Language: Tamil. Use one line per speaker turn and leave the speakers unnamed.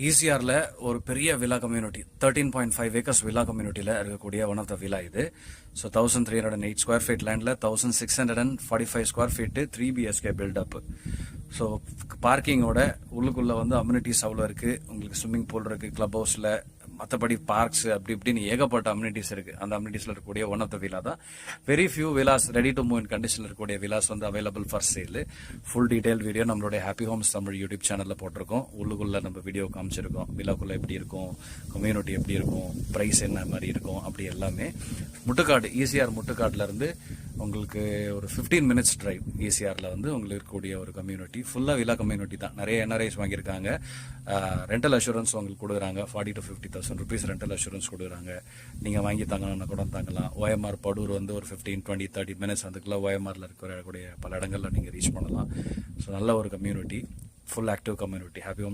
ஈசிஆரில் ஒரு பெரிய வில்லா கம்யூனிட்டி 13.5 ஏக்கர்ஸ் வில்லா கம்யூனிட்டியில் இருக்கக்கூடிய ஒன் ஆஃப் த வில்லா இது. ஸோ 1308 ஸ்கொயர் ஃபீட் லேண்டில் 1645 square feet 3 BHK built up. So பார்க்கிங்கோட உள்ளுக்குள்ளே வந்து அம்யூனிட்டிஸ் அவ்வளோ இருக்குது. உங்களுக்கு ஸ்விம்மிங் பூல் இருக்குது, கிளப் ஹவுஸில், மற்றபடி பார்க்ஸ் அப்படி இப்படின்னு ஏகப்பட்ட அம்யூனிட்டிஸ் இருக்குது. அந்த அம்யூனிட்டிஸில் இருக்கக்கூடிய ஒன் ஆஃப் த வில்லா தான். Very few Vilas ready to move in கண்டிஷனில் இருக்கக்கூடிய விலாஸ் வந்து available for sale. Full detail video நம்மளுடைய ஹாப்பி ஹோம்ஸ் தமிழ் யூடியூப் சேனலில் போட்டிருக்கோம். உள்ளுக்குள்ளே நம்ம வீடியோ காமிச்சிருக்கோம். வில்லாக்குள்ளே எப்படி இருக்கும், கம்யூனிட்டி எப்படி இருக்கும், ப்ரைஸ் என்ன மாதிரி இருக்கும், அப்படி எல்லாமே. முட்டுக்காடு, ஈசிஆர் முட்டுக்காட்டிலேருந்து உங்களுக்கு ஒரு 15 மினிட்ஸ் டிரைவ். ஈசிஆரில் வந்து உங்களுக்கு இருக்கக்கூடிய ஒரு கம்யூனிட்டி ஃபுல்லாக வில்லா கம்யூனிட்டி தான். நிறைய NRIs வாங்கியிருக்காங்க. ரெண்டல் அஷூரன்ஸ் உங்களுக்கு கொடுக்குறாங்க. 40,000 to 50,000 rupees ரெண்டல் அஷூரன்ஸ் கொடுக்குறாங்க. நீங்கள் வாங்கி தாங்கணும்னா கூட தாங்கலாம். OMR படூர் வந்து ஒரு 15, 20, 30 மினிட்ஸ் அதுக்குள்ளே OMRல இருக்கக்கூடிய பல இடங்களில் நீங்கள் ரீச் பண்ணலாம். ஸோ நல்ல ஒரு community, full active community. Happy home